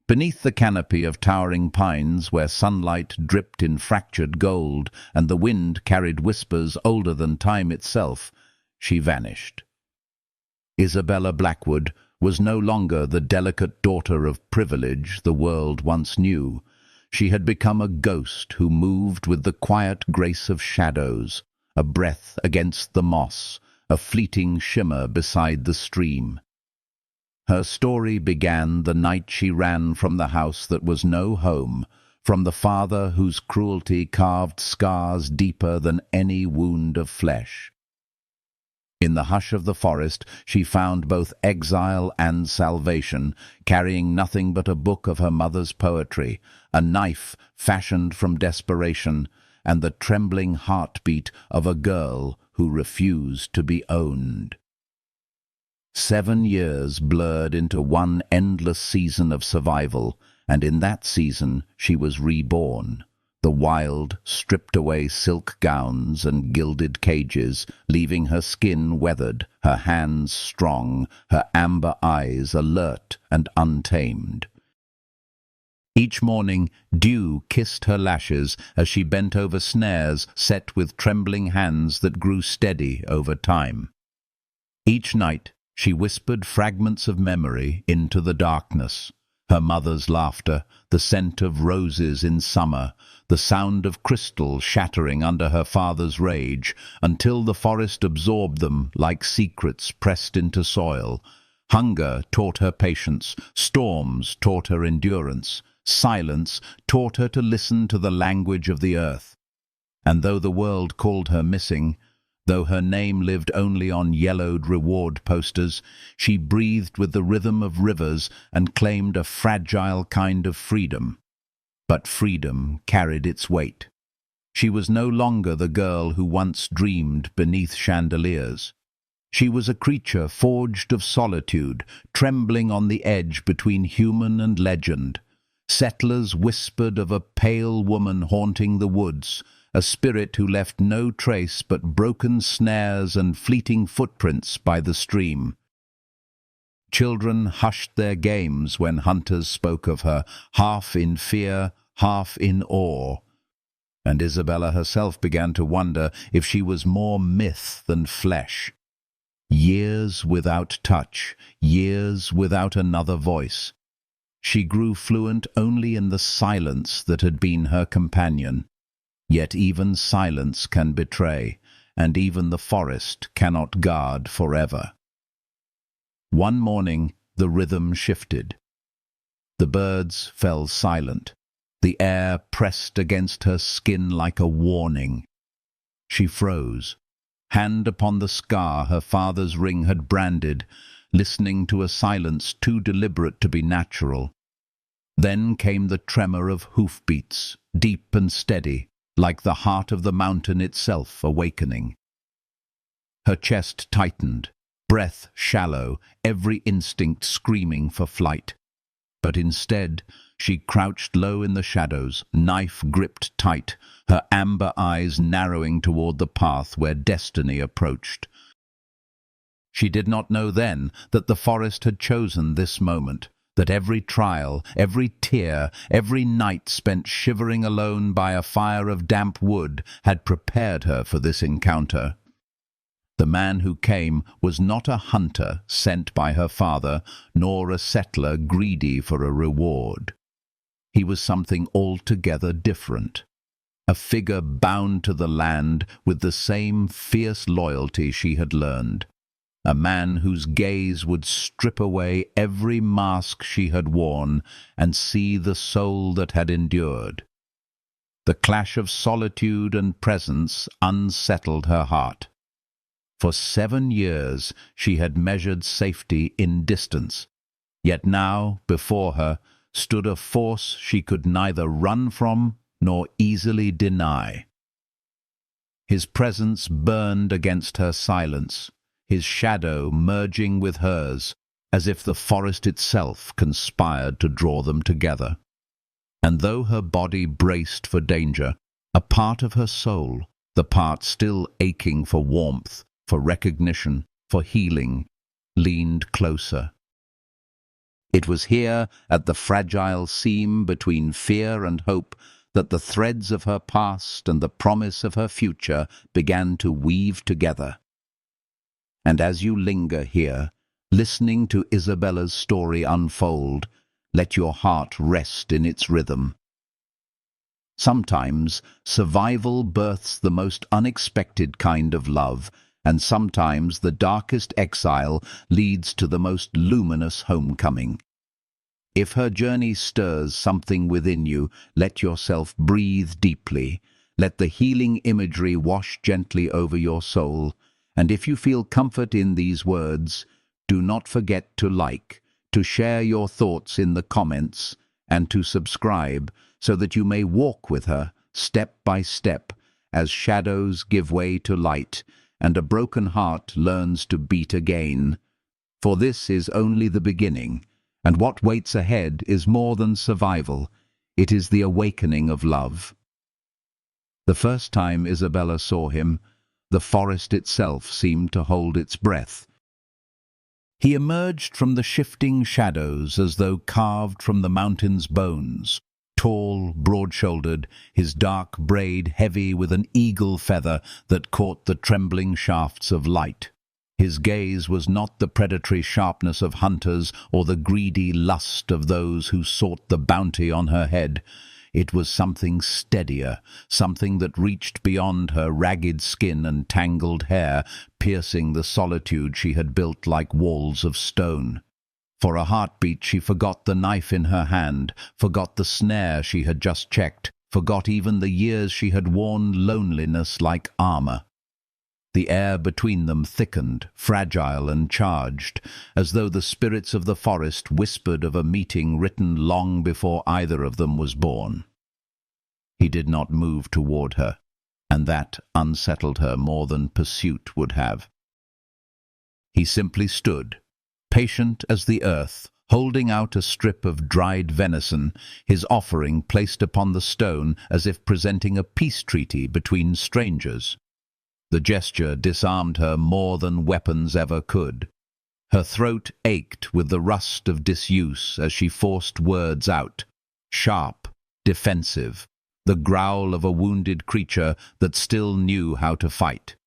Beneath the canopy of towering pines, where sunlight dripped in fractured gold and the wind carried whispers older than time itself, she vanished. Isabella Blackwood was no longer the delicate daughter of privilege the world once knew. She had become a ghost who moved with the quiet grace of shadows, a breath against the moss, a fleeting shimmer beside the stream. Her story began the night she ran from the house that was no home, from the father whose cruelty carved scars deeper than any wound of flesh. In the hush of the forest she found both exile and salvation, carrying nothing but a book of her mother's poetry, a knife fashioned from desperation, and the trembling heartbeat of a girl who refused to be owned. 7 years blurred into one endless season of survival, and in that season she was reborn. The wild, stripped-away silk gowns and gilded cages, leaving her skin weathered, her hands strong, her amber eyes alert and untamed. Each morning dew kissed her lashes as she bent over snares set with trembling hands that grew steady over time. Each night she whispered fragments of memory into the darkness. Her mother's laughter, the scent of roses in summer, the sound of crystal shattering under her father's rage, until the forest absorbed them like secrets pressed into soil. Hunger taught her patience, storms taught her endurance, silence taught her to listen to the language of the earth. And though the world called her missing, though her name lived only on yellowed reward posters, she breathed with the rhythm of rivers and claimed a fragile kind of freedom. But freedom carried its weight. She was no longer the girl who once dreamed beneath chandeliers. She was a creature forged of solitude, trembling on the edge between human and legend. Settlers whispered of a pale woman haunting the woods, a spirit who left no trace but broken snares and fleeting footprints by the stream. Children hushed their games when hunters spoke of her, half in fear, half in awe. And Isabella herself began to wonder if she was more myth than flesh. Years without touch, years without another voice. She grew fluent only in the silence that had been her companion. Yet even silence can betray, and even the forest cannot guard forever. One morning the rhythm shifted. The birds fell silent. The air pressed against her skin like a warning. She froze, hand upon the scar her father's ring had branded, listening to a silence too deliberate to be natural. Then came the tremor of hoofbeats, deep and steady, like the heart of the mountain itself awakening. Her chest tightened, breath shallow, every instinct screaming for flight. But instead, she crouched low in the shadows, knife gripped tight, her amber eyes narrowing toward the path where destiny approached. She did not know then that the forest had chosen this moment, that every trial, every tear, every night spent shivering alone by a fire of damp wood had prepared her for this encounter. The man who came was not a hunter sent by her father, nor a settler greedy for a reward. He was something altogether different, a figure bound to the land with the same fierce loyalty she had learned. A man whose gaze would strip away every mask she had worn and see the soul that had endured. The clash of solitude and presence unsettled her heart. For 7 years she had measured safety in distance, yet now, before her, stood a force she could neither run from nor easily deny. His presence burned against her silence, his shadow merging with hers, as if the forest itself conspired to draw them together. And though her body braced for danger, a part of her soul, the part still aching for warmth, for recognition, for healing, leaned closer. It was here, at the fragile seam between fear and hope, that the threads of her past and the promise of her future began to weave together. And as you linger here, listening to Isabella's story unfold, let your heart rest in its rhythm. Sometimes survival births the most unexpected kind of love, and sometimes the darkest exile leads to the most luminous homecoming. If her journey stirs something within you, let yourself breathe deeply. Let the healing imagery wash gently over your soul. And if you feel comfort in these words, do not forget to like, to share your thoughts in the comments, and to subscribe so that you may walk with her step by step as shadows give way to light and a broken heart learns to beat again. For this is only the beginning, and what waits ahead is more than survival. It is the awakening of love. The first time Isabella saw him, the forest itself seemed to hold its breath. He emerged from the shifting shadows as though carved from the mountain's bones, tall, broad-shouldered, his dark braid heavy with an eagle feather that caught the trembling shafts of light. His gaze was not the predatory sharpness of hunters or the greedy lust of those who sought the bounty on her head. It was something steadier, something that reached beyond her ragged skin and tangled hair, piercing the solitude she had built like walls of stone. For a heartbeat she forgot the knife in her hand, forgot the snare she had just checked, forgot even the years she had worn loneliness like armor. The air between them thickened, fragile and charged, as though the spirits of the forest whispered of a meeting written long before either of them was born. He did not move toward her, and that unsettled her more than pursuit would have. He simply stood, patient as the earth, holding out a strip of dried venison, his offering placed upon the stone as if presenting a peace treaty between strangers. The gesture disarmed her more than weapons ever could. Her throat ached with the rust of disuse as she forced words out, sharp, defensive, the growl of a wounded creature that still knew how to fight.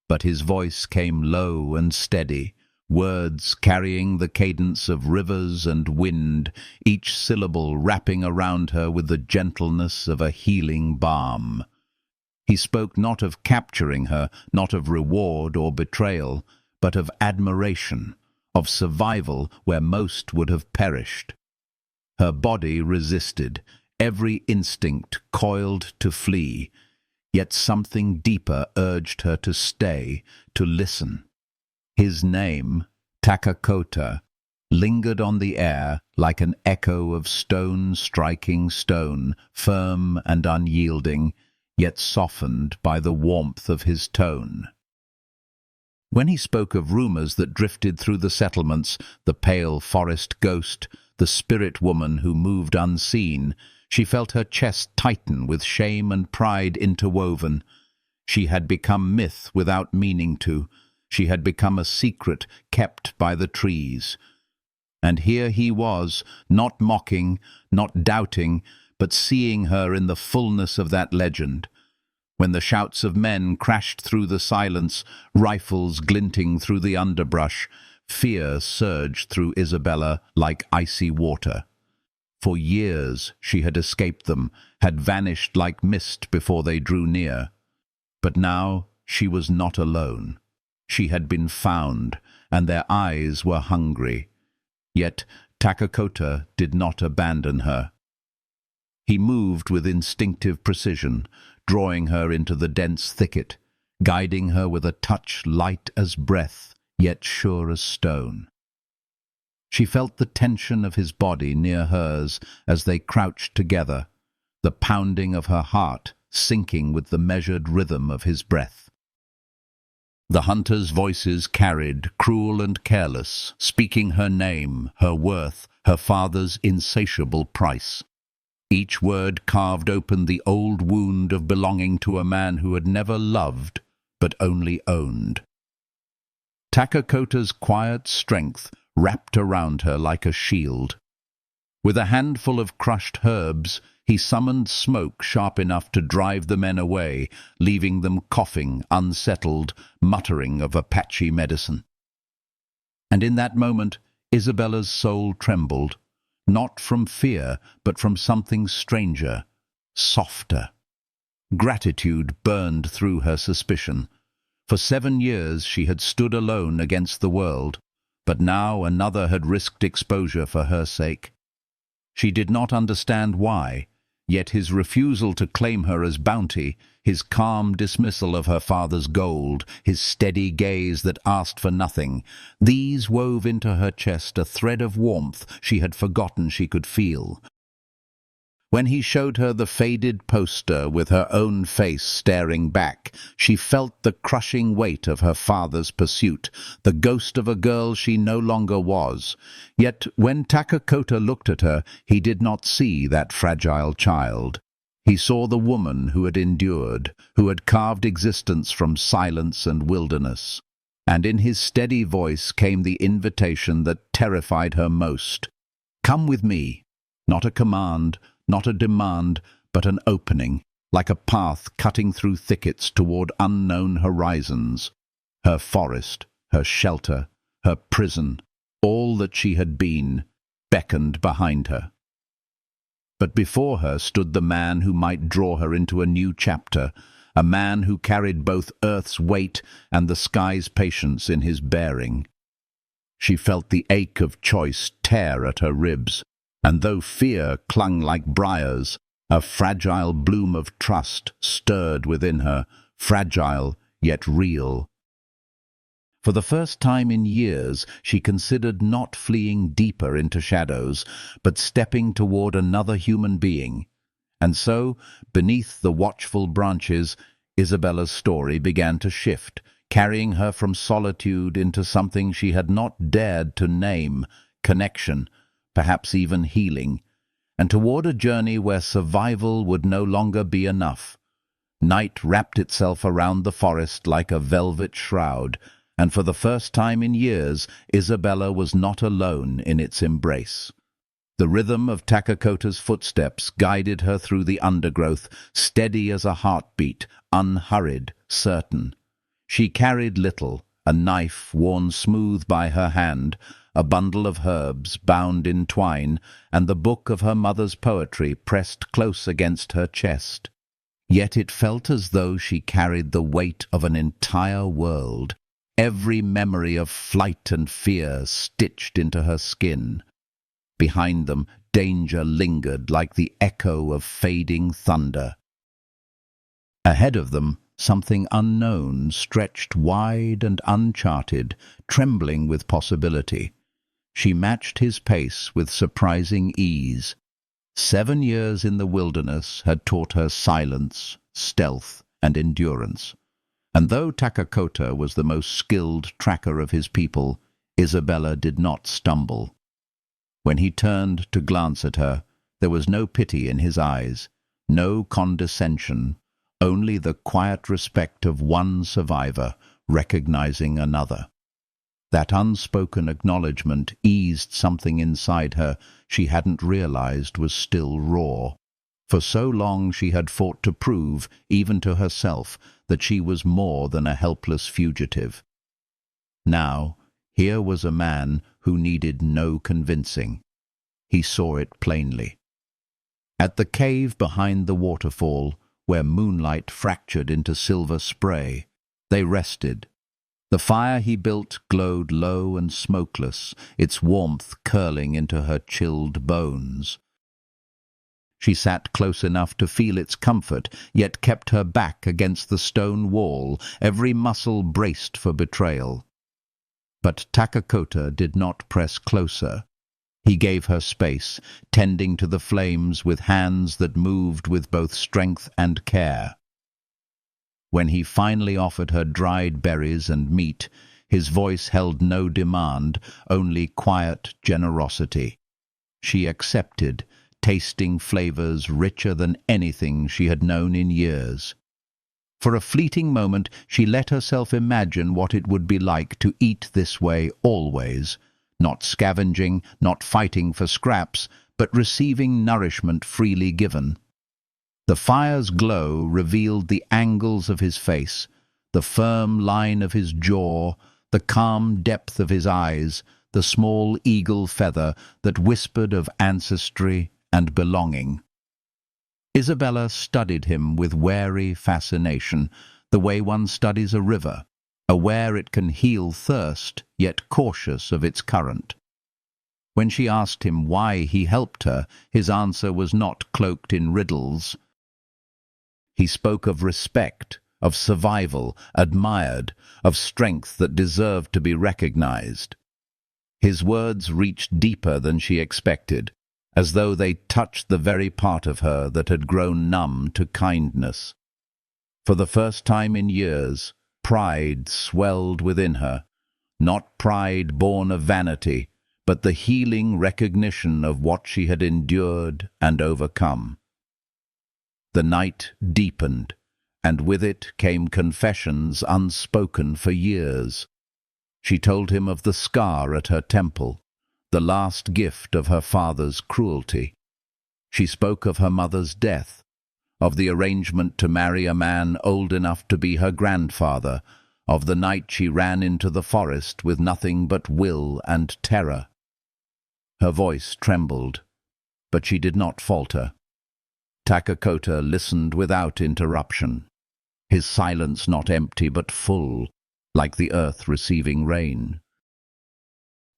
But his voice came low and steady, words carrying the cadence of rivers and wind, each syllable wrapping around her with the gentleness of a healing balm. He spoke not of capturing her, not of reward or betrayal, but of admiration, of survival where most would have perished. Her body resisted, every instinct coiled to flee, yet something deeper urged her to stay, to listen. His name, Takakota, lingered on the air like an echo of stone striking stone, firm and unyielding, yet softened by the warmth of his tone. When he spoke of rumors that drifted through the settlements, the pale forest ghost, the spirit woman who moved unseen, she felt her chest tighten with shame and pride interwoven. She had become myth without meaning to. She had become a secret kept by the trees. And here he was, not mocking, not doubting, but seeing her in the fullness of that legend. When the shouts of men crashed through the silence, rifles glinting through the underbrush, fear surged through Isabella like icy water. For years she had escaped them, had vanished like mist before they drew near. But now she was not alone. She had been found, and their eyes were hungry. Yet Takakota did not abandon her. He moved with instinctive precision, drawing her into the dense thicket, guiding her with a touch light as breath, yet sure as stone. She felt the tension of his body near hers as they crouched together, the pounding of her heart syncing with the measured rhythm of his breath. The hunters' voices carried, cruel and careless, speaking her name, her worth, her father's insatiable price. Each word carved open the old wound of belonging to a man who had never loved, but only owned. Takakota's quiet strength wrapped around her like a shield. With a handful of crushed herbs, he summoned smoke sharp enough to drive the men away, leaving them coughing, unsettled, muttering of Apache medicine. And in that moment, Isabella's soul trembled, not from fear, but from something stranger, softer. Gratitude burned through her suspicion. For 7 years she had stood alone against the world, but now another had risked exposure for her sake. She did not understand why, yet his refusal to claim her as bounty, his calm dismissal of her father's gold, his steady gaze that asked for nothing, these wove into her chest a thread of warmth she had forgotten she could feel. When he showed her the faded poster with her own face staring back, she felt the crushing weight of her father's pursuit, the ghost of a girl she no longer was. Yet when Takakota looked at her, he did not see that fragile child. He saw the woman who had endured, who had carved existence from silence and wilderness. And in his steady voice came the invitation that terrified her most. "Come with me." Not a command, not a demand, but an opening, like a path cutting through thickets toward unknown horizons. Her forest, her shelter, her prison, all that she had been, beckoned behind her. But before her stood the man who might draw her into a new chapter, a man who carried both earth's weight and the sky's patience in his bearing. She felt the ache of choice tear at her ribs, and though fear clung like briars, a fragile bloom of trust stirred within her, fragile yet real. For the first time in years, she considered not fleeing deeper into shadows, but stepping toward another human being. And so, beneath the watchful branches, Isabella's story began to shift, carrying her from solitude into something she had not dared to name, connection, perhaps even healing, and toward a journey where survival would no longer be enough. Night wrapped itself around the forest like a velvet shroud, and for the first time in years, Isabella was not alone in its embrace. The rhythm of Takakota's footsteps guided her through the undergrowth, steady as a heartbeat, unhurried, certain. She carried little, a knife worn smooth by her hand, a bundle of herbs bound in twine, and the book of her mother's poetry pressed close against her chest. Yet it felt as though she carried the weight of an entire world, every memory of flight and fear stitched into her skin. Behind them, danger lingered like the echo of fading thunder. Ahead of them, something unknown stretched wide and uncharted, trembling with possibility. She matched his pace with surprising ease. 7 years in the wilderness had taught her silence, stealth, and endurance. And though Takakota was the most skilled tracker of his people, Isabella did not stumble. When he turned to glance at her, there was no pity in his eyes, no condescension, only the quiet respect of one survivor recognizing another. That unspoken acknowledgement eased something inside her she hadn't realized was still raw. For so long she had fought to prove, even to herself, that she was more than a helpless fugitive. Now, here was a man who needed no convincing. He saw it plainly. At the cave behind the waterfall, where moonlight fractured into silver spray, they rested. The fire he built glowed low and smokeless, its warmth curling into her chilled bones. She sat close enough to feel its comfort, yet kept her back against the stone wall, every muscle braced for betrayal. But Takakota did not press closer. He gave her space, tending to the flames with hands that moved with both strength and care. When he finally offered her dried berries and meat, his voice held no demand, only quiet generosity. She accepted, tasting flavors richer than anything she had known in years. For a fleeting moment she let herself imagine what it would be like to eat this way always, not scavenging, not fighting for scraps, but receiving nourishment freely given. The fire's glow revealed the angles of his face, the firm line of his jaw, the calm depth of his eyes, the small eagle feather that whispered of ancestry and belonging. Isabella studied him with wary fascination, the way one studies a river, aware it can heal thirst, yet cautious of its current. When she asked him why he helped her, his answer was not cloaked in riddles. He spoke of respect, of survival, admired, of strength that deserved to be recognized. His words reached deeper than she expected, as though they touched the very part of her that had grown numb to kindness. For the first time in years, pride swelled within her, not pride born of vanity, but the healing recognition of what she had endured and overcome. The night deepened, and with it came confessions unspoken for years. She told him of the scar at her temple, the last gift of her father's cruelty. She spoke of her mother's death, of the arrangement to marry a man old enough to be her grandfather, of the night she ran into the forest with nothing but will and terror. Her voice trembled, but she did not falter. Takakota listened without interruption, his silence not empty but full, like the earth receiving rain.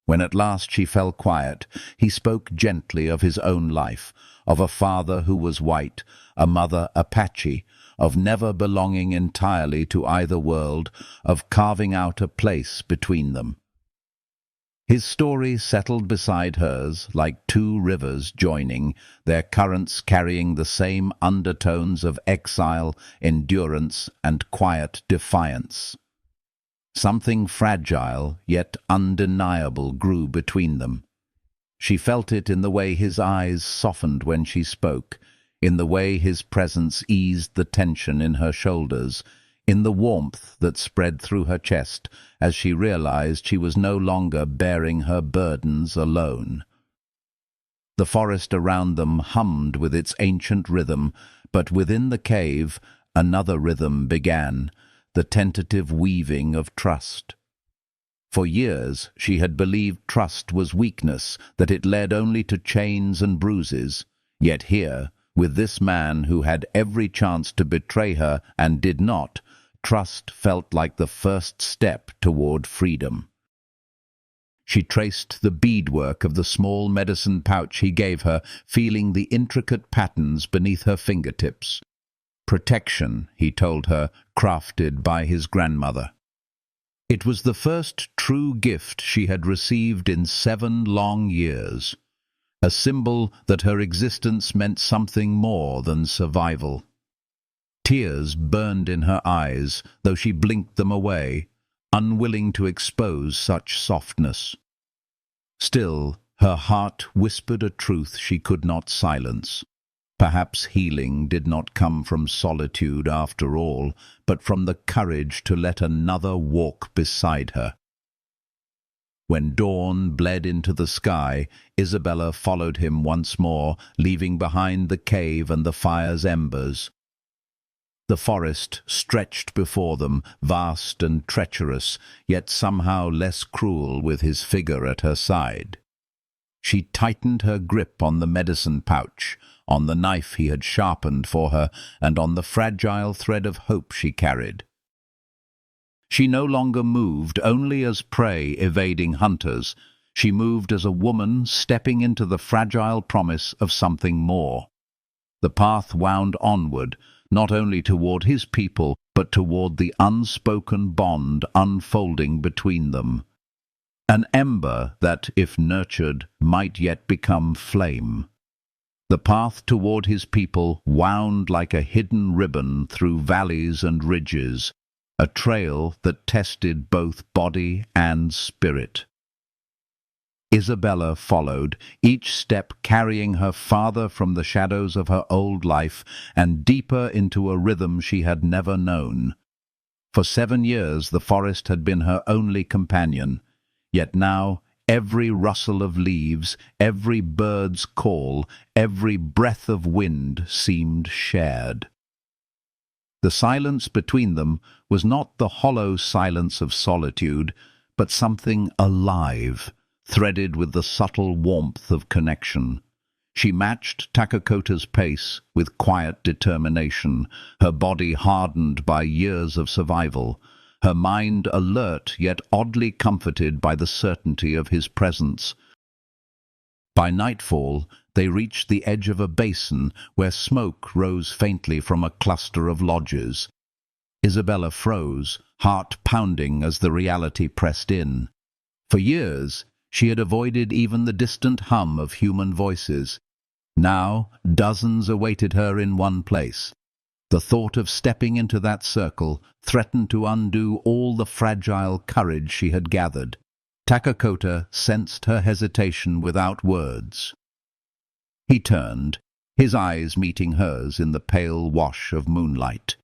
When at last she fell quiet, he spoke gently of his own life, of a father who was white, a mother Apache, of never belonging entirely to either world, of carving out a place between them. His story settled beside hers like two rivers joining, their currents carrying the same undertones of exile, endurance, and quiet defiance. Something fragile, yet undeniable, grew between them. She felt it in the way his eyes softened when she spoke, in the way his presence eased the tension in her shoulders, in the warmth that spread through her chest as she realized she was no longer bearing her burdens alone. The forest around them hummed with its ancient rhythm, but within the cave another rhythm began, the tentative weaving of trust. For years she had believed trust was weakness, that it led only to chains and bruises. Yet here, with this man who had every chance to betray her and did not, trust felt like the first step toward freedom. She traced the beadwork of the small medicine pouch he gave her, feeling the intricate patterns beneath her fingertips. Protection, he told her, crafted by his grandmother. It was the first true gift she had received in 7 long years, a symbol that her existence meant something more than survival. Tears burned in her eyes, though she blinked them away, unwilling to expose such softness. Still, her heart whispered a truth she could not silence. Perhaps healing did not come from solitude after all, but from the courage to let another walk beside her. When dawn bled into the sky, Isabella followed him once more, leaving behind the cave and the fire's embers. The forest stretched before them, vast and treacherous, yet somehow less cruel with his figure at her side. She tightened her grip on the medicine pouch, on the knife he had sharpened for her, and on the fragile thread of hope she carried. She no longer moved only as prey evading hunters. She moved as a woman stepping into the fragile promise of something more. The path wound onward, not only toward his people, but toward the unspoken bond unfolding between them. An ember that, if nurtured, might yet become flame. The path toward his people wound like a hidden ribbon through valleys and ridges, a trail that tested both body and spirit. Isabella followed, each step carrying her farther from the shadows of her old life and deeper into a rhythm she had never known. For 7 years the forest had been her only companion, yet now every rustle of leaves, every bird's call, every breath of wind seemed shared. The silence between them was not the hollow silence of solitude, but something alive, threaded with the subtle warmth of connection. She matched Takakota's pace with quiet determination, her body hardened by years of survival, her mind alert yet oddly comforted by the certainty of his presence. By nightfall, they reached the edge of a basin where smoke rose faintly from a cluster of lodges. Isabella froze, heart pounding as the reality pressed in. For years, she had avoided even the distant hum of human voices. Now, dozens awaited her in one place. The thought of stepping into that circle threatened to undo all the fragile courage she had gathered. Takakota sensed her hesitation without words. He turned, his eyes meeting hers in the pale wash of moonlight.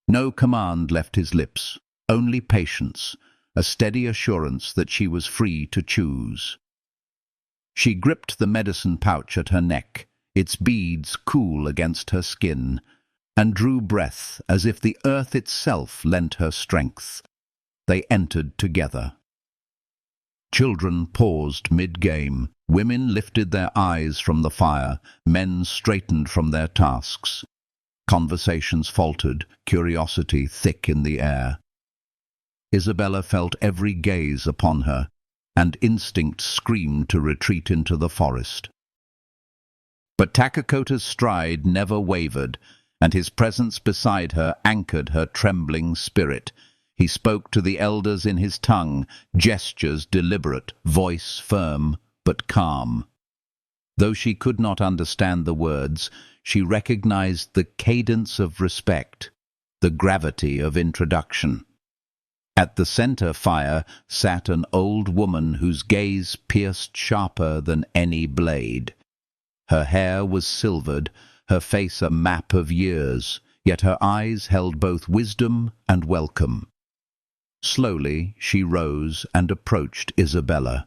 No command left his lips, only patience, a steady assurance that she was free to choose. She gripped the medicine pouch at her neck, its beads cool against her skin, and drew breath as if the earth itself lent her strength. They entered together. Children paused mid-game, women lifted their eyes from the fire, men straightened from their tasks. Conversations faltered, curiosity thick in the air. Isabella felt every gaze upon her, and instinct screamed to retreat into the forest. But Takakota's stride never wavered, and his presence beside her anchored her trembling spirit. He spoke to the elders in his tongue, gestures deliberate, voice firm, but calm. Though she could not understand the words, she recognized the cadence of respect, the gravity of introduction. At the center fire sat an old woman whose gaze pierced sharper than any blade. Her hair was silvered, her face a map of years, yet her eyes held both wisdom and welcome. Slowly she rose and approached Isabella.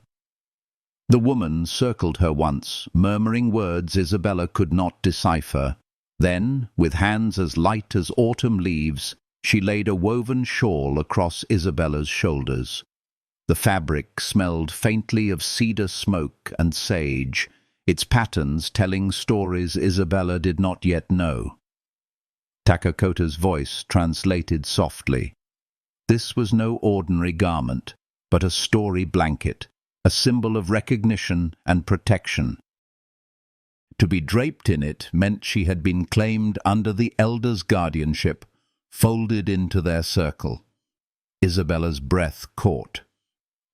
The woman circled her once, murmuring words Isabella could not decipher. Then, with hands as light as autumn leaves, she laid a woven shawl across Isabella's shoulders. The fabric smelled faintly of cedar smoke and sage, its patterns telling stories Isabella did not yet know. Takakota's voice translated softly. This was no ordinary garment, but a story blanket, a symbol of recognition and protection. To be draped in it meant she had been claimed under the elders' guardianship, folded into their circle. Isabella's breath caught.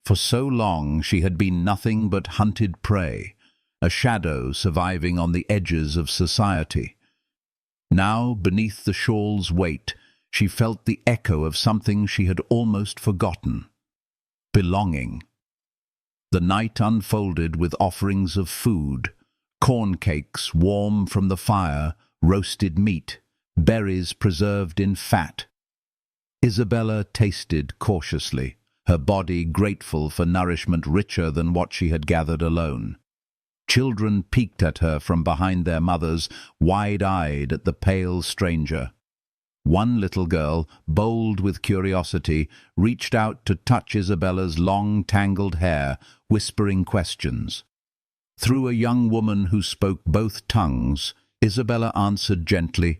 For so long she had been nothing but hunted prey, a shadow surviving on the edges of society. Now, beneath the shawl's weight, she felt the echo of something she had almost forgotten. Belonging. The night unfolded with offerings of food, corn cakes warm from the fire, roasted meat, berries preserved in fat. Isabella tasted cautiously, her body grateful for nourishment richer than what she had gathered alone. Children peeked at her from behind their mothers, wide-eyed at the pale stranger. One little girl, bold with curiosity, reached out to touch Isabella's long, tangled hair, whispering questions. Through a young woman who spoke both tongues, Isabella answered gently,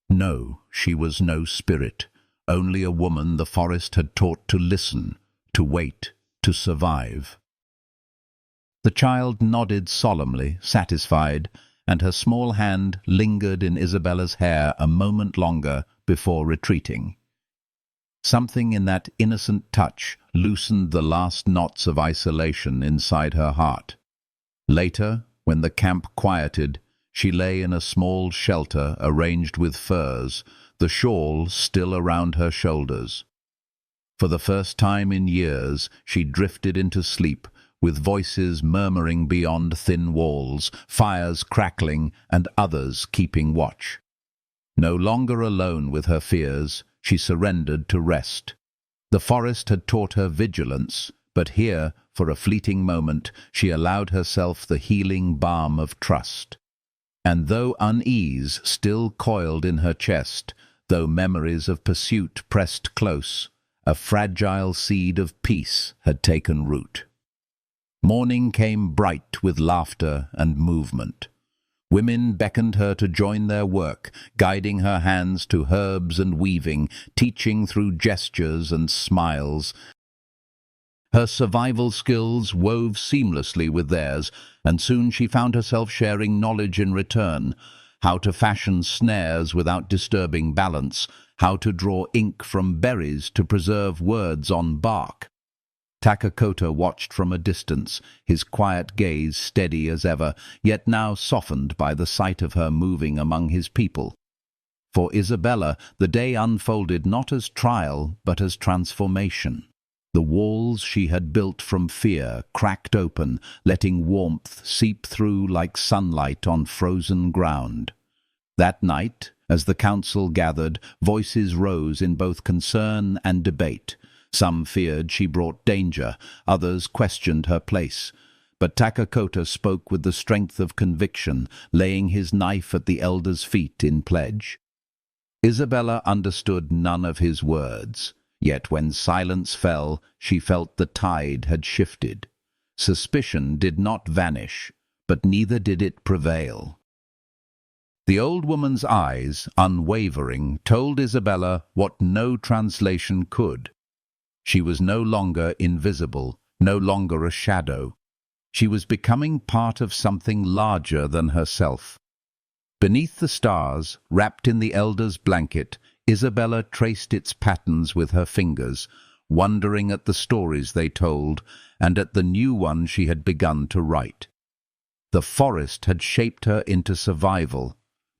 no, she was no spirit, only a woman the forest had taught to listen, to wait, to survive. The child nodded solemnly, satisfied, and her small hand lingered in Isabella's hair a moment longer before retreating. Something in that innocent touch loosened the last knots of isolation inside her heart. Later, when the camp quieted, she lay in a small shelter arranged with furs, the shawl still around her shoulders. For the first time in years, she drifted into sleep, with voices murmuring beyond thin walls, fires crackling, and others keeping watch. No longer alone with her fears, she surrendered to rest. The forest had taught her vigilance, but here For a fleeting moment, she allowed herself the healing balm of trust. And though unease still coiled in her chest, though memories of pursuit pressed close, a fragile seed of peace had taken root. Morning came bright with laughter and movement. Women beckoned her to join their work, guiding her hands to herbs and weaving, teaching through gestures and smiles. Her survival skills wove seamlessly with theirs, and soon she found herself sharing knowledge in return: how to fashion snares without disturbing balance, how to draw ink from berries to preserve words on bark. Takakota watched from a distance, his quiet gaze steady as ever, yet now softened by the sight of her moving among his people. For Isabella, the day unfolded not as trial, but as transformation. The walls she had built from fear cracked open, letting warmth seep through like sunlight on frozen ground. That night, as the council gathered, voices rose in both concern and debate. Some feared she brought danger, others questioned her place. But Takakota spoke with the strength of conviction, laying his knife at the elder's feet in pledge. Isabella understood none of his words, yet when silence fell, she felt the tide had shifted. Suspicion did not vanish, but neither did it prevail. The old woman's eyes, unwavering, told Isabella what no translation could. She was no longer invisible, no longer a shadow. She was becoming part of something larger than herself. Beneath the stars, wrapped in the elder's blanket, Isabella traced its patterns with her fingers, wondering at the stories they told and at the new one she had begun to write. The forest had shaped her into survival,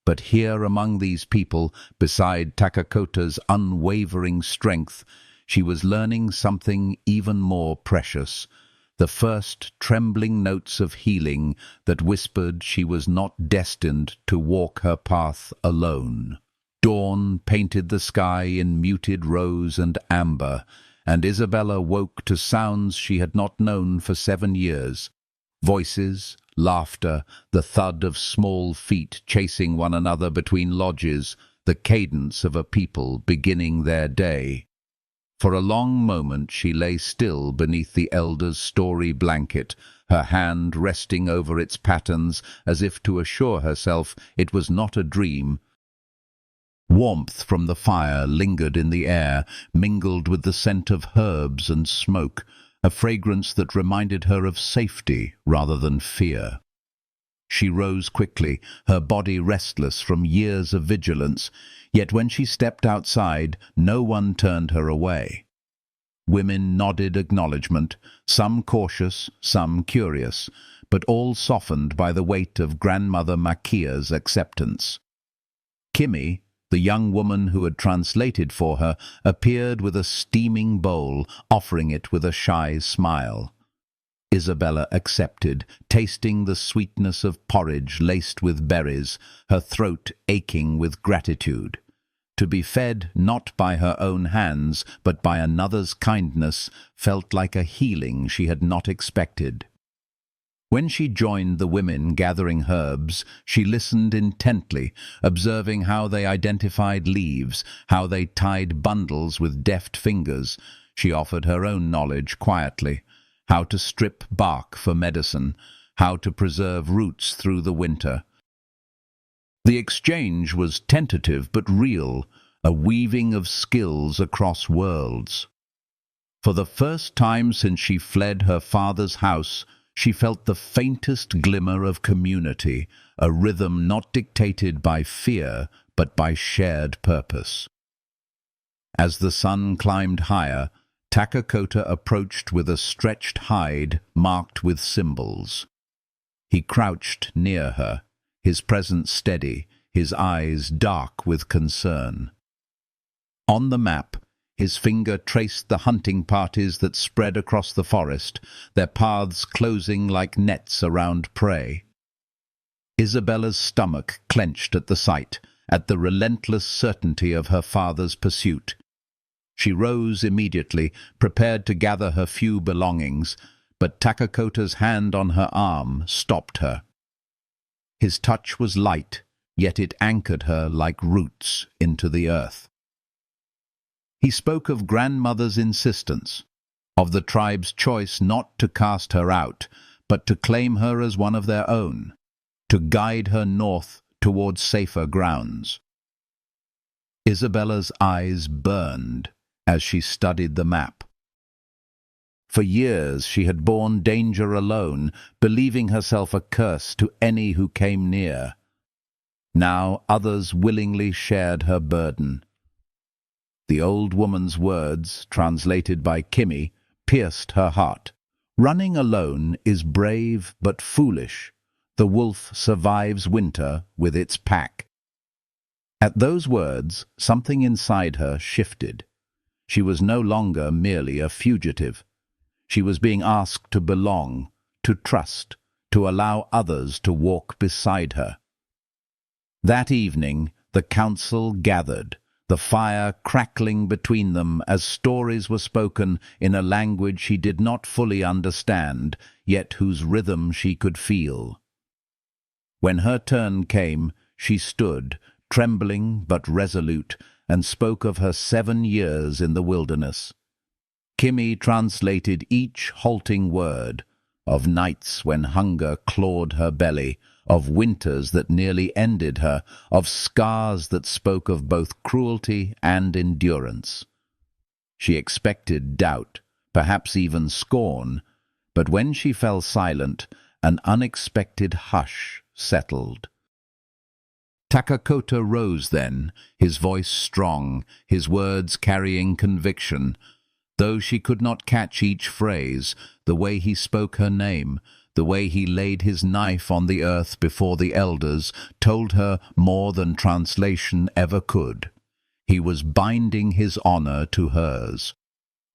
but here among these people, beside Takakota's unwavering strength, she was learning something even more precious, the first trembling notes of healing that whispered she was not destined to walk her path alone. Dawn painted the sky in muted rose and amber, and Isabella woke to sounds she had not known for 7 years. Voices, laughter, the thud of small feet chasing one another between lodges, the cadence of a people beginning their day. For a long moment she lay still beneath the elder's story blanket, her hand resting over its patterns as if to assure herself it was not a dream. Warmth from the fire lingered in the air, mingled with the scent of herbs and smoke, a fragrance that reminded her of safety rather than fear. She rose quickly, her body restless from years of vigilance, yet when she stepped outside, no one turned her away. Women nodded acknowledgment, some cautious, some curious, but all softened by the weight of Grandmother Makia's acceptance. Kimi, the young woman who had translated for her, appeared with a steaming bowl, offering it with a shy smile. Isabella accepted, tasting the sweetness of porridge laced with berries, her throat aching with gratitude. To be fed not by her own hands, but by another's kindness, felt like a healing she had not expected. When she joined the women gathering herbs, she listened intently, observing how they identified leaves, how they tied bundles with deft fingers. She offered her own knowledge quietly: how to strip bark for medicine, how to preserve roots through the winter. The exchange was tentative but real, a weaving of skills across worlds. For the first time since she fled her father's house, she felt the faintest glimmer of community, a rhythm not dictated by fear, but by shared purpose. As the sun climbed higher, Takakota approached with a stretched hide marked with symbols. He crouched near her, his presence steady, his eyes dark with concern. On the map, his finger traced the hunting parties that spread across the forest, their paths closing like nets around prey. Isabella's stomach clenched at the sight, at the relentless certainty of her father's pursuit. She rose immediately, prepared to gather her few belongings, but Takakota's hand on her arm stopped her. His touch was light, yet it anchored her like roots into the earth. He spoke of grandmother's insistence, of the tribe's choice not to cast her out, but to claim her as one of their own, to guide her north towards safer grounds. Isabella's eyes burned as she studied the map. For years she had borne danger alone, believing herself a curse to any who came near. Now others willingly shared her burden. The old woman's words, translated by Kimmy, pierced her heart. Running alone is brave but foolish. The wolf survives winter with its pack. At those words, something inside her shifted. She was no longer merely a fugitive. She was being asked to belong, to trust, to allow others to walk beside her. That evening, the council gathered, the fire crackling between them as stories were spoken in a language she did not fully understand, yet whose rhythm she could feel. When her turn came, she stood, trembling but resolute, and spoke of her 7 years in the wilderness. Kimmy translated each halting word, of nights when hunger clawed her belly, of winters that nearly ended her, of scars that spoke of both cruelty and endurance. She expected doubt, perhaps even scorn, but when she fell silent, an unexpected hush settled. Takakota rose then, his voice strong, his words carrying conviction. Though she could not catch each phrase, the way he spoke her name, the way he laid his knife on the earth before the elders, told her more than translation ever could. He was binding his honor to hers.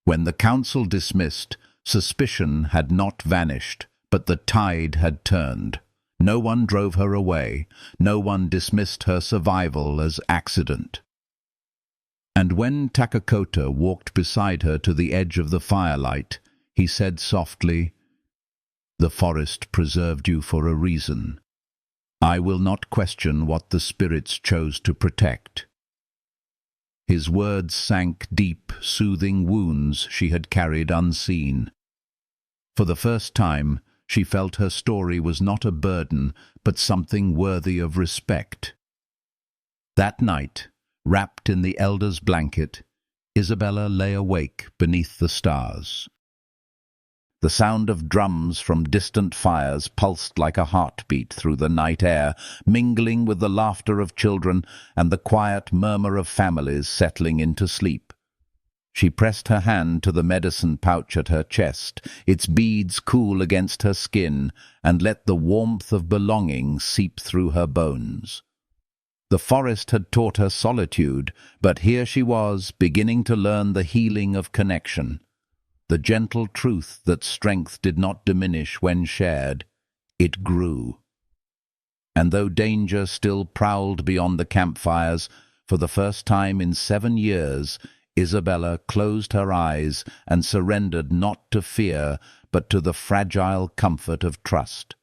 When the council dismissed, suspicion had not vanished, but the tide had turned. No one drove her away. No one dismissed her survival as accident. And when Takakota walked beside her to the edge of the firelight, he said softly, "The forest preserved you for a reason. I will not question what the spirits chose to protect." His words sank deep, soothing wounds she had carried unseen. For the first time, she felt her story was not a burden, but something worthy of respect. That night, wrapped in the elder's blanket, Isabella lay awake beneath the stars. The sound of drums from distant fires pulsed like a heartbeat through the night air, mingling with the laughter of children and the quiet murmur of families settling into sleep. She pressed her hand to the medicine pouch at her chest, its beads cool against her skin, and let the warmth of belonging seep through her bones. The forest had taught her solitude, but here she was, beginning to learn the healing of connection. The gentle truth that strength did not diminish when shared, it grew. And though danger still prowled beyond the campfires, for the first time in 7 years, Isabella closed her eyes and surrendered not to fear, but to the fragile comfort of trust.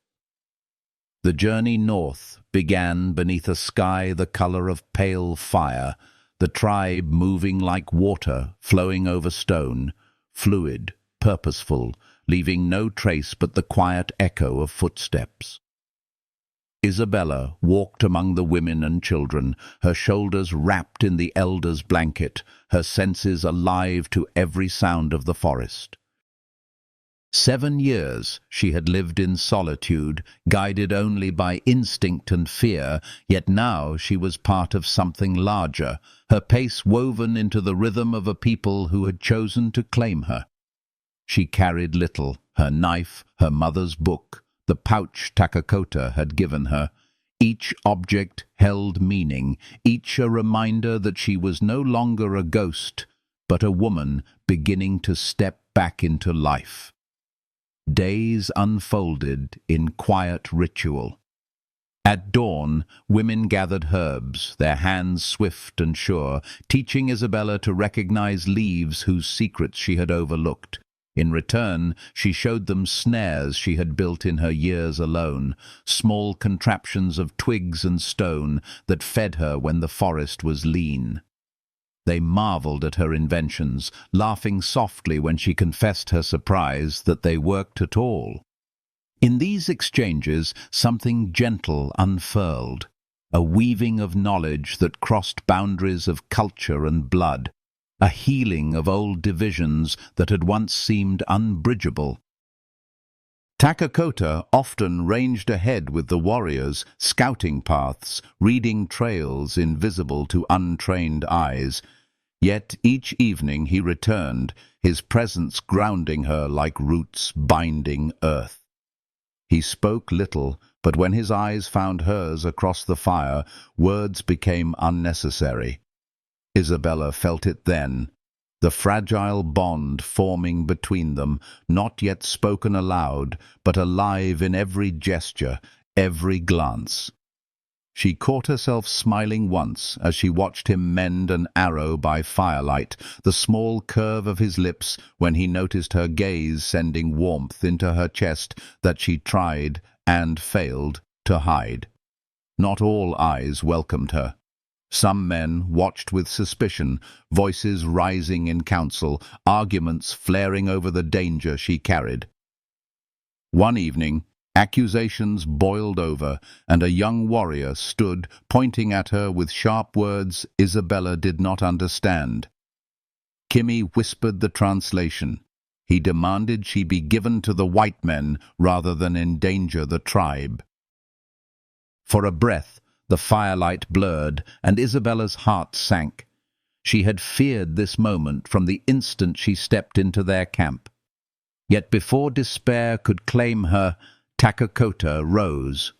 The journey north began beneath a sky the color of pale fire, the tribe moving like water flowing over stone, fluid, purposeful, leaving no trace but the quiet echo of footsteps. Isabella walked among the women and children, her shoulders wrapped in the elder's blanket, her senses alive to every sound of the forest. 7 years she had lived in solitude, guided only by instinct and fear, yet now she was part of something larger, her pace woven into the rhythm of a people who had chosen to claim her. She carried little, her knife, her mother's book, the pouch Takakota had given her. Each object held meaning, each a reminder that she was no longer a ghost, but a woman beginning to step back into life. Days unfolded in quiet ritual. At dawn, women gathered herbs, their hands swift and sure, teaching Isabella to recognize leaves whose secrets she had overlooked. In return, she showed them snares she had built in her years alone, small contraptions of twigs and stone that fed her when the forest was lean. They marveled at her inventions, laughing softly when she confessed her surprise that they worked at all. In these exchanges, something gentle unfurled, a weaving of knowledge that crossed boundaries of culture and blood, a healing of old divisions that had once seemed unbridgeable. Takakota often ranged ahead with the warriors, scouting paths, reading trails invisible to untrained eyes. Yet each evening he returned, his presence grounding her like roots binding earth. He spoke little, but when his eyes found hers across the fire, words became unnecessary. Isabella felt it then, the fragile bond forming between them, not yet spoken aloud, but alive in every gesture, every glance. She caught herself smiling once as she watched him mend an arrow by firelight, the small curve of his lips when he noticed her gaze sending warmth into her chest that she tried and failed to hide. Not all eyes welcomed her. Some men watched with suspicion, voices rising in council, arguments flaring over the danger she carried. One evening, accusations boiled over, and a young warrior stood, pointing at her with sharp words Isabella did not understand. Kimmy whispered the translation. He demanded she be given to the white men rather than endanger the tribe. For a breath, the firelight blurred, and Isabella's heart sank. She had feared this moment from the instant she stepped into their camp. Yet before despair could claim her, Takakota rose.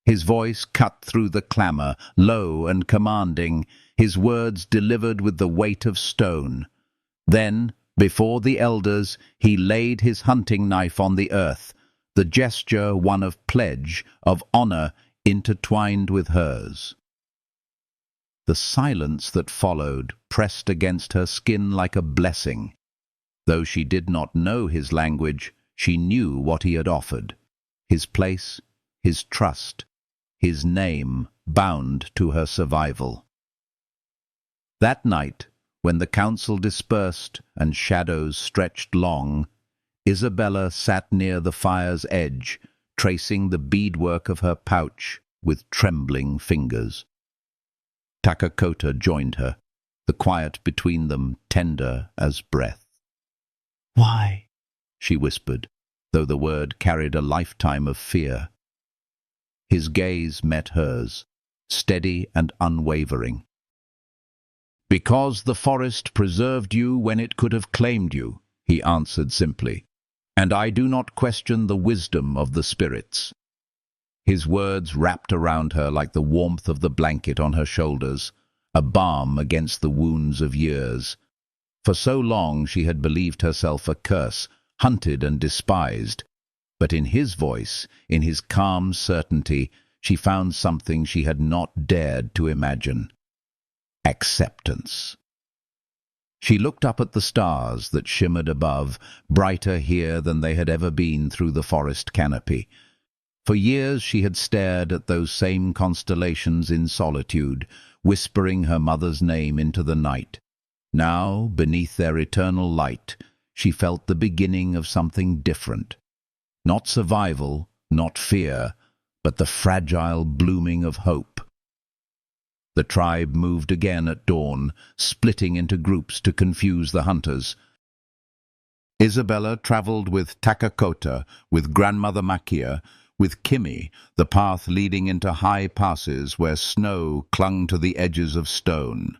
His voice cut through the clamor, low and commanding, his words delivered with the weight of stone. Then, before the elders, he laid his hunting knife on the earth, the gesture one of pledge, of honor, intertwined with hers. The silence that followed pressed against her skin like a blessing. Though she did not know his language, she knew what he had offered. His place, his trust, his name bound to her survival. That night, when the council dispersed and shadows stretched long, Isabella sat near the fire's edge, tracing the beadwork of her pouch with trembling fingers. Takakota joined her, the quiet between them tender as breath. "Why?" she whispered, though the word carried a lifetime of fear. His gaze met hers, steady and unwavering. "Because the forest preserved you when it could have claimed you," he answered simply. "And I do not question the wisdom of the spirits." His words wrapped around her like the warmth of the blanket on her shoulders, a balm against the wounds of years. For so long she had believed herself a curse, hunted and despised. But in his voice, in his calm certainty, she found something she had not dared to imagine. Acceptance. She looked up at the stars that shimmered above, brighter here than they had ever been through the forest canopy. For years she had stared at those same constellations in solitude, whispering her mother's name into the night. Now, beneath their eternal light, she felt the beginning of something different. Not survival, not fear, but the fragile blooming of hope. The tribe moved again at dawn, splitting into groups to confuse the hunters. Isabella traveled with Takakota, with grandmother Makia, with Kimmy, the path leading into high passes where snow clung to the edges of stone.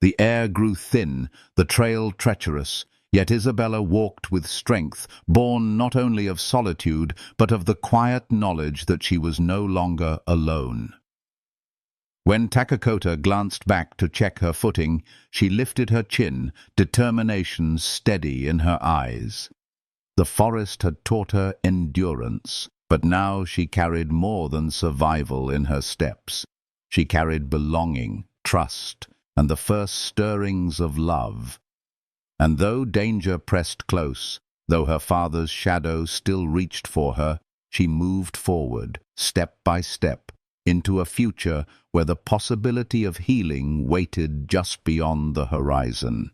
The air grew thin, the trail treacherous, yet Isabella walked with strength, born not only of solitude, but of the quiet knowledge that she was no longer alone. When Takakota glanced back to check her footing, she lifted her chin, determination steady in her eyes. The forest had taught her endurance, but now she carried more than survival in her steps. She carried belonging, trust, and the first stirrings of love. And though danger pressed close, though her father's shadow still reached for her, she moved forward, step by step, into a future where the possibility of healing waited just beyond the horizon.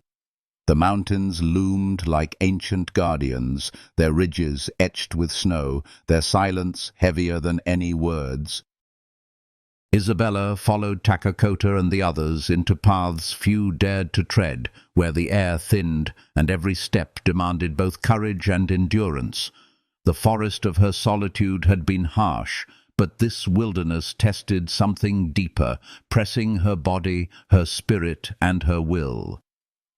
The mountains loomed like ancient guardians, their ridges etched with snow, their silence heavier than any words. Isabella followed Takakota and the others into paths few dared to tread, where the air thinned and every step demanded both courage and endurance. The forest of her solitude had been harsh, but this wilderness tested something deeper, pressing her body, her spirit, and her will.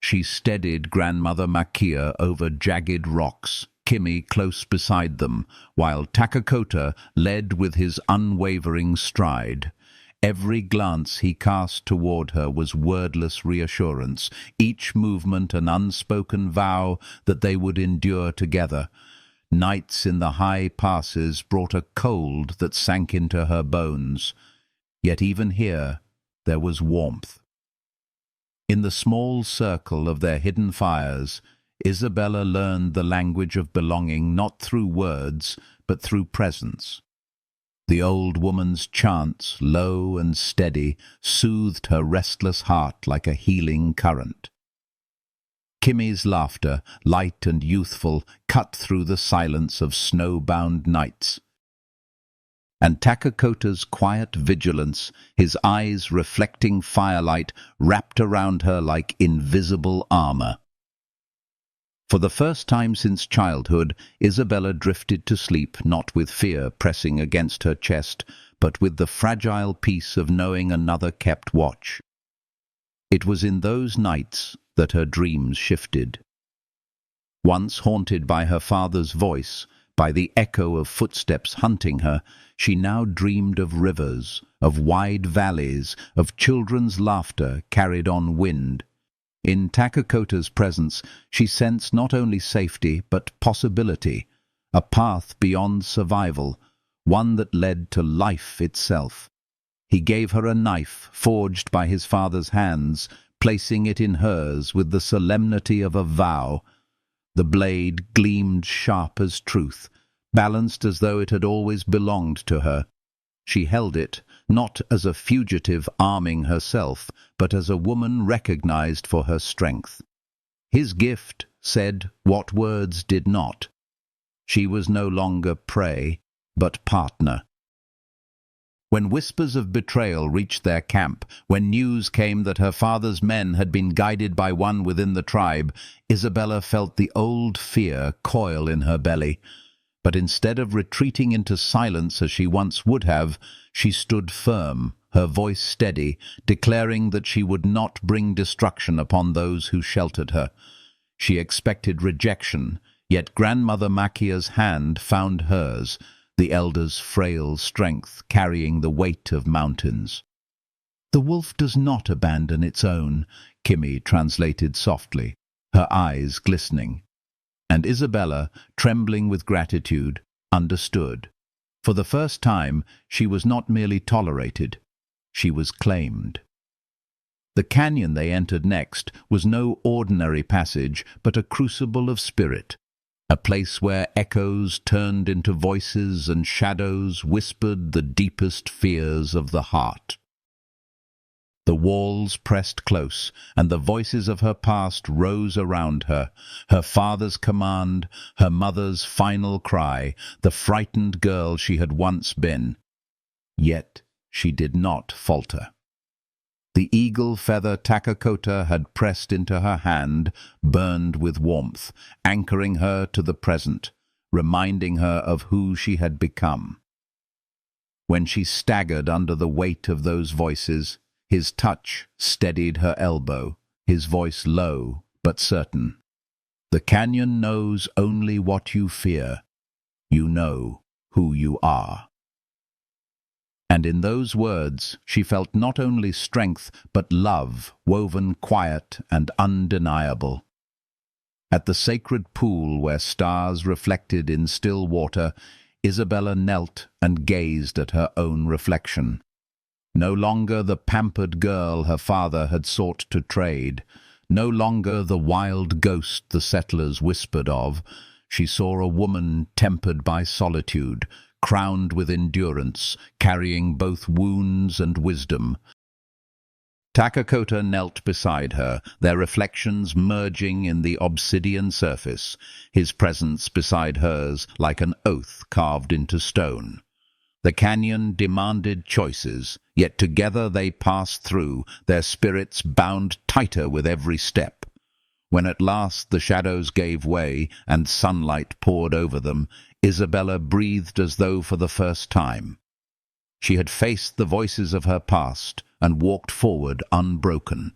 She steadied Grandmother Makia over jagged rocks, Kimi close beside them, while Takakota led with his unwavering stride. Every glance he cast toward her was wordless reassurance, each movement an unspoken vow that they would endure together. Nights in the high passes brought a cold that sank into her bones. Yet even here there was warmth. In the small circle of their hidden fires, Isabella learned the language of belonging not through words, but through presence. The old woman's chants, low and steady, soothed her restless heart like a healing current. Kimi's laughter, light and youthful, cut through the silence of snow-bound nights. And Takakota's quiet vigilance, his eyes reflecting firelight, wrapped around her like invisible armor. For the first time since childhood, Isabella drifted to sleep, not with fear pressing against her chest, but with the fragile peace of knowing another kept watch. It was in those nights that her dreams shifted. Once haunted by her father's voice, by the echo of footsteps hunting her, she now dreamed of rivers, of wide valleys, of children's laughter carried on wind. In Takakota's presence, she sensed not only safety but possibility, a path beyond survival, one that led to life itself. He gave her a knife forged by his father's hands, placing it in hers with the solemnity of a vow. The blade gleamed sharp as truth, balanced as though it had always belonged to her. She held it, not as a fugitive arming herself, but as a woman recognized for her strength. His gift said what words did not. She was no longer prey, but partner. When whispers of betrayal reached their camp, when news came that her father's men had been guided by one within the tribe, Isabella felt the old fear coil in her belly. But instead of retreating into silence as she once would have, she stood firm, her voice steady, declaring that she would not bring destruction upon those who sheltered her. She expected rejection, yet Grandmother Makia's hand found hers, the elder's frail strength carrying the weight of mountains. "The wolf does not abandon its own," Kimi translated softly, her eyes glistening. And Isabella, trembling with gratitude, understood. For the first time, she was not merely tolerated, she was claimed. The canyon they entered next was no ordinary passage, but a crucible of spirit, a place where echoes turned into voices and shadows whispered the deepest fears of the heart. The walls pressed close, and the voices of her past rose around her, her father's command, her mother's final cry, the frightened girl she had once been. Yet she did not falter. The eagle feather Takakota had pressed into her hand, burned with warmth, anchoring her to the present, reminding her of who she had become. When she staggered under the weight of those voices, his touch steadied her elbow, his voice low but certain. "The canyon knows only what you fear. You know who you are." And in those words she felt not only strength but love, woven quiet and undeniable. At the sacred pool where stars reflected in still water, Isabella knelt and gazed at her own reflection. No longer the pampered girl her father had sought to trade, No longer the wild ghost the settlers whispered of. She saw a woman tempered by solitude, crowned with endurance, carrying both wounds and wisdom. Takakota knelt beside her, their reflections merging in the obsidian surface, his presence beside hers like an oath carved into stone. The canyon demanded choices, yet together they passed through, their spirits bound tighter with every step. When at last the shadows gave way and sunlight poured over them, Isabella breathed as though for the first time. She had faced the voices of her past and walked forward unbroken.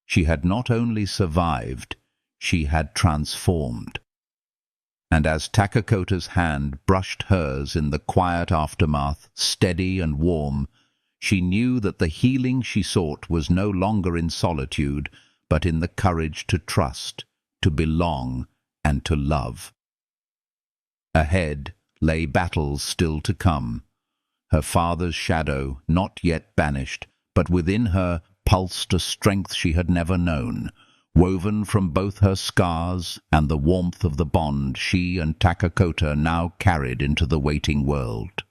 She had not only survived, she had transformed. And as Takakota's hand brushed hers in the quiet aftermath, steady and warm, she knew that the healing she sought was no longer in solitude, but in the courage to trust, to belong, and to love. Ahead lay battles still to come. Her father's shadow, not yet banished, but within her pulsed a strength she had never known, woven from both her scars and the warmth of the bond she and Takakota now carried into the waiting world.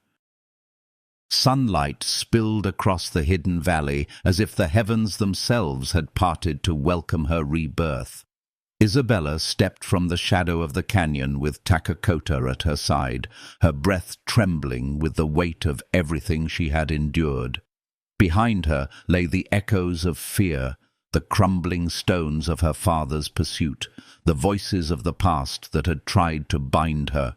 Sunlight spilled across the hidden valley as if the heavens themselves had parted to welcome her rebirth. Isabella stepped from the shadow of the canyon with Takakota at her side, her breath trembling with the weight of everything she had endured. Behind her lay the echoes of fear, the crumbling stones of her father's pursuit, the voices of the past that had tried to bind her.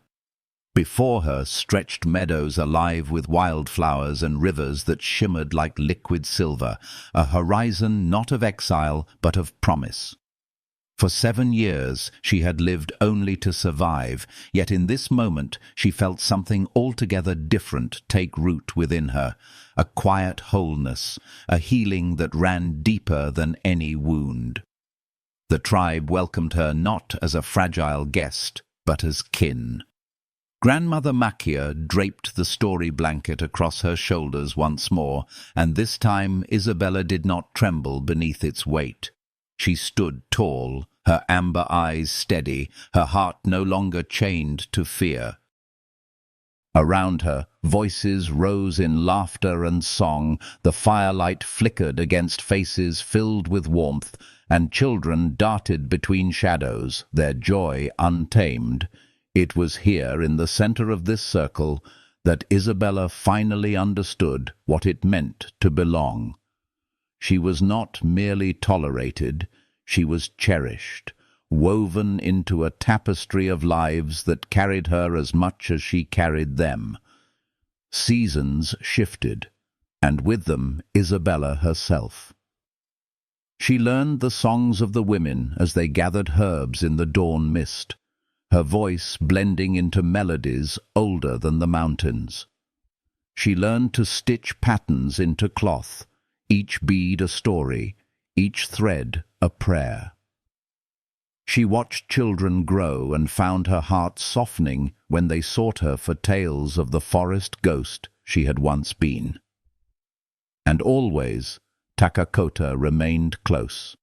Before her stretched meadows alive with wildflowers and rivers that shimmered like liquid silver, a horizon not of exile but of promise. For 7 years she had lived only to survive, yet in this moment she felt something altogether different take root within her, a quiet wholeness, a healing that ran deeper than any wound. The tribe welcomed her not as a fragile guest, but as kin. Grandmother Makia draped the story blanket across her shoulders once more, and this time Isabella did not tremble beneath its weight. She stood tall, her amber eyes steady, her heart no longer chained to fear. Around her, voices rose in laughter and song, the firelight flickered against faces filled with warmth, and children darted between shadows, their joy untamed. It was here, in the center of this circle, that Isabella finally understood what it meant to belong. She was not merely tolerated, she was cherished, woven into a tapestry of lives that carried her as much as she carried them. Seasons shifted, and with them Isabella herself. She learned the songs of the women as they gathered herbs in the dawn mist, her voice blending into melodies older than the mountains. She learned to stitch patterns into cloth, each bead a story, each thread a prayer. She watched children grow and found her heart softening when they sought her for tales of the forest ghost she had once been. And always Takakota remained close,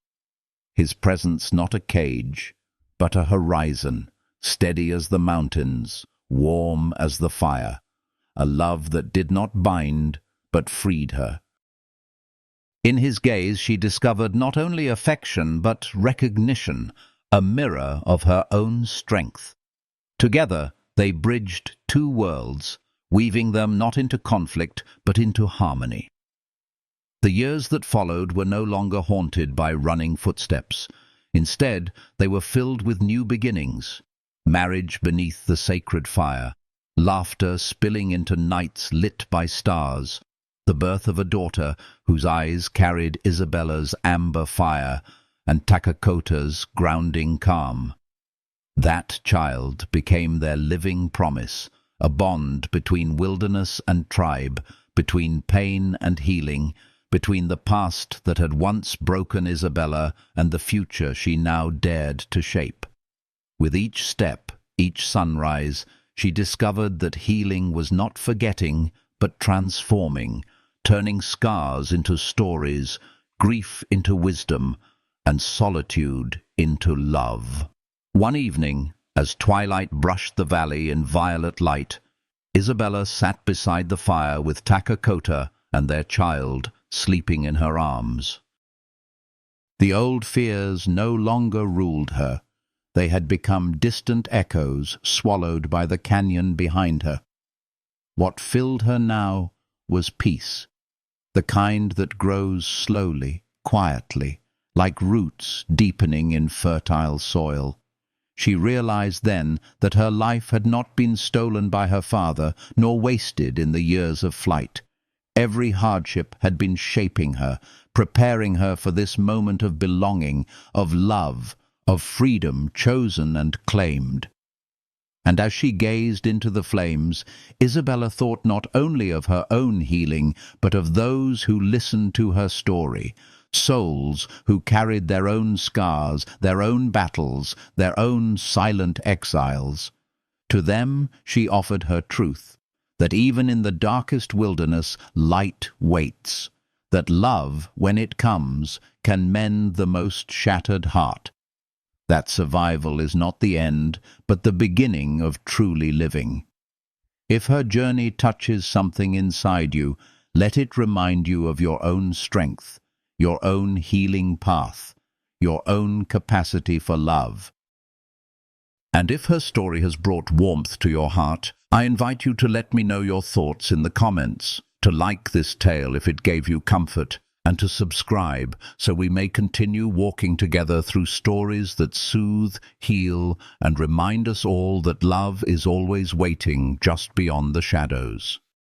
his presence not a cage, but a horizon, steady as the mountains, warm as the fire, a love that did not bind, but freed her. In his gaze she discovered not only affection, but recognition, a mirror of her own strength. Together they bridged 2 worlds, weaving them not into conflict, but into harmony. The years that followed were no longer haunted by running footsteps. Instead, they were filled with new beginnings. Marriage beneath the sacred fire, laughter spilling into nights lit by stars, the birth of a daughter whose eyes carried Isabella's amber fire and Takakota's grounding calm. That child became their living promise, a bond between wilderness and tribe, between pain and healing, between the past that had once broken Isabella and the future she now dared to shape. With each step, each sunrise, she discovered that healing was not forgetting, but transforming, turning scars into stories, grief into wisdom, and solitude into love. One evening, as twilight brushed the valley in violet light, Isabella sat beside the fire with Takakota and their child sleeping in her arms. The old fears no longer ruled her. They had become distant echoes swallowed by the canyon behind her. What filled her now was peace, the kind that grows slowly, quietly, like roots deepening in fertile soil. She realized then that her life had not been stolen by her father, nor wasted in the years of flight. Every hardship had been shaping her, preparing her for this moment of belonging, of love, of freedom chosen and claimed. And as she gazed into the flames, Isabella thought not only of her own healing, but of those who listened to her story, souls who carried their own scars, their own battles, their own silent exiles. To them she offered her truth, that even in the darkest wilderness light waits, that love, when it comes, can mend the most shattered heart, that survival is not the end, but the beginning of truly living. If her journey touches something inside you, let it remind you of your own strength, your own healing path, your own capacity for love. And if her story has brought warmth to your heart, I invite you to let me know your thoughts in the comments, to like this tale if it gave you comfort, and to subscribe so we may continue walking together through stories that soothe, heal, and remind us all that love is always waiting just beyond the shadows.